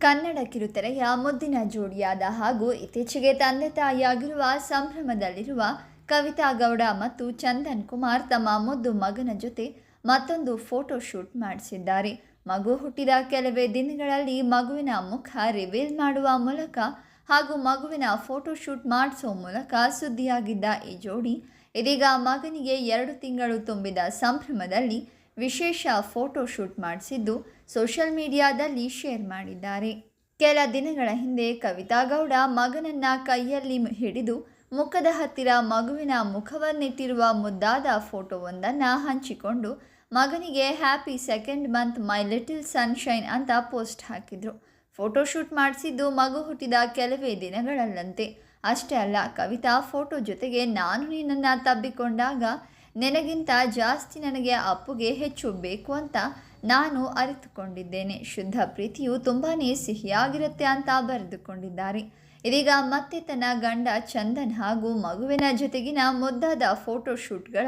ಕನ್ನಡ ಕಿರುತೆರೆಯ ಮುದ್ದಿನ ಜೋಡಿಯಾದ ಹಾಗೂ ಇತ್ತೀಚೆಗೆ ತಂದೆ ತಾಯಿಯಾಗಿರುವ ಸಂಭ್ರಮದಲ್ಲಿರುವ ಕವಿತಾ ಗೌಡ ಮತ್ತು ಚಂದನ್ ಕುಮಾರ್ ತಮ್ಮ ಮುದ್ದು ಮಗನ ಜೊತೆ ಮತ್ತೊಂದು ಫೋಟೋ ಶೂಟ್ ಮಾಡಿಸಿದ್ದಾರೆ. ಮಗು ಹುಟ್ಟಿದ ಕೆಲವೇ ದಿನಗಳಲ್ಲಿ ಮಗುವಿನ ಮುಖ ರಿವೀಲ್ ಮಾಡುವ ಮೂಲಕ ಹಾಗೂ ಮಗುವಿನ ಫೋಟೋ ಶೂಟ್ ಮಾಡಿಸೋ ಮೂಲಕ ಸುದ್ದಿಯಾಗಿದ್ದ ಈ ಜೋಡಿ ಇದೀಗ ಮಗನಿಗೆ 2 ತಿಂಗಳು ತುಂಬಿದ ಸಂಭ್ರಮದಲ್ಲಿ ವಿಶೇಷ ಫೋಟೋ ಶೂಟ್ ಮಾಡಿಸಿದ್ದು ಸೋಷಿಯಲ್ ಮೀಡಿಯಾದಲ್ಲಿ ಶೇರ್ ಮಾಡಿದ್ದಾರೆ. ಕೆಲ ದಿನಗಳ ಹಿಂದೆ ಕವಿತಾ ಗೌಡ ಮಗನನ್ನ ಕೈಯಲ್ಲಿ ಹಿಡಿದು ಮುಖದ ಹತ್ತಿರ ಮಗುವಿನ ಮುಖವನ್ನಿಟ್ಟಿರುವ ಮುದ್ದಾದ ಫೋಟೋವೊಂದನ್ನು ಹಂಚಿಕೊಂಡು ಮಗನಿಗೆ happy 2nd month my little sunshine ಅಂತ ಪೋಸ್ಟ್ ಹಾಕಿದ್ರು. ಫೋಟೋ ಶೂಟ್ ಮಾಡಿಸಿದ್ದು ಮಗು ಹುಟ್ಟಿದ ಕೆಲವೇ ದಿನಗಳಲ್ಲಂತೆ. ಅಷ್ಟೇ ಅಲ್ಲ, ಕವಿತಾ ಫೋಟೋ ಜೊತೆಗೆ ನಾನು ನಿನ್ನನ್ನು ತಬ್ಬಿಕೊಂಡಾಗ ನಿನಗಿಂತ ಜಾಸ್ತಿ ನನಗೆ ಅಪ್ಪುಗೆ ಹೆಚ್ಚು ಬೇಕು ಅಂತ ನಾನು ಅರಿತುಕೊಂಡಿದ್ದೇನೆ. ಶುದ್ಧ ಪ್ರೀತಿಯು ತುಂಬಾ ಸಿಹಿಯಾಗಿರುತ್ತೆ ಅಂತ ಬರೆದುಕೊಂಡಿದ್ದಾರೆ. ಇದೀಗ ಮತ್ತೆ ತನ್ನ ಗಂಡ ಚಂದನ್ ಹಾಗೂ ಮಗುವಿನ ಜೊತೆಗಿನ ಮುದ್ದಾದ ಫೋಟೋ ಶೂಟ್ಗಳ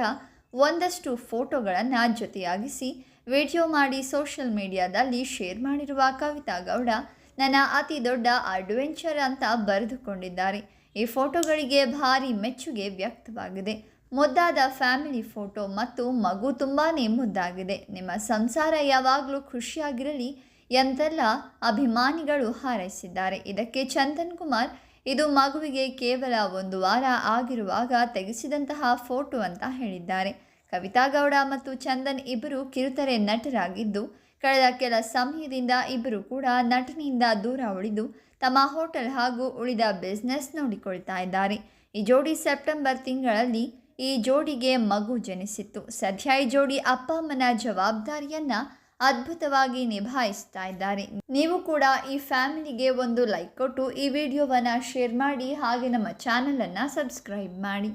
ಒಂದಷ್ಟು ಫೋಟೋಗಳನ್ನು ಜೊತೆಯಾಗಿಸಿ ವಿಡಿಯೋ ಮಾಡಿ ಸೋಷಿಯಲ್ ಮೀಡಿಯಾದಲ್ಲಿ ಶೇರ್ ಮಾಡಿರುವ ಕವಿತಾ ಗೌಡ ನನ್ನ ಅತಿ ದೊಡ್ಡ ಅಡ್ವೆಂಚರ್ ಅಂತ ಬರೆದುಕೊಂಡಿದ್ದಾರೆ. ಈ ಫೋಟೋಗಳಿಗೆ ಭಾರಿ ಮೆಚ್ಚುಗೆ ವ್ಯಕ್ತವಾಗಿದೆ. ಮುದ್ದಾದ ಫ್ಯಾಮಿಲಿ ಫೋಟೋ ಮತ್ತು ಮಗು ತುಂಬಾ ಮುದ್ದಾಗಿದೆ. ನಿಮ್ಮ ಸಂಸಾರ ಯಾವಾಗಲೂ ಖುಷಿಯಾಗಿರಲಿ ಎಂತೆಲ್ಲ ಅಭಿಮಾನಿಗಳು ಹಾರೈಸಿದ್ದಾರೆ. ಇದಕ್ಕೆ ಚಂದನ್ ಕುಮಾರ್ ಇದು ಮಗುವಿಗೆ ಕೇವಲ 1 ವಾರ ಆಗಿರುವಾಗ ತೆಗೆಸಿದಂತಹ ಫೋಟೋ ಅಂತ ಹೇಳಿದ್ದಾರೆ. ಕವಿತಾ ಗೌಡ ಮತ್ತು ಚಂದನ್ ಇಬ್ಬರು ಕಿರುತೆರೆ ನಟರಾಗಿದ್ದು ಕಳೆದ ಕೆಲ ಸಮಯದಿಂದ ಇಬ್ಬರು ಕೂಡ ನಟನೆಯಿಂದ ದೂರ ಉಳಿದು ತಮ್ಮ ಹೋಟೆಲ್ ಹಾಗೂ ಉಳಿದ ಬಿಸ್ನೆಸ್ ನೋಡಿಕೊಳ್ತಾ ಇದ್ದಾರೆ. ಈ ಜೋಡಿ ಸೆಪ್ಟೆಂಬರ್ ತಿಂಗಳಲ್ಲಿ ಈ ಜೋಡಿಗೆ ಮಗು ಜನಿಸಿತ್ತು. ಸದ್ಯ ಈ ಜೋಡಿ ಅಪ್ಪ ಅಮ್ಮನ ಜವಾಬ್ದಾರಿಯನ್ನು ಅದ್ಭುತವಾಗಿ ನಿಭಾಯಿಸ್ತಾ ಇದ್ದಾರೆ. ನೀವು ಕೂಡ ಈ ಫ್ಯಾಮಿಲಿಗೆ ಒಂದು ಲೈಕ್ ಕೊಟ್ಟು ಈ ವಿಡಿಯೋವನ್ನು ಶೇರ್ ಮಾಡಿ, ಹಾಗೆ ನಮ್ಮ ಚಾನಲನ್ನು ಸಬ್ಸ್ಕ್ರೈಬ್ ಮಾಡಿ.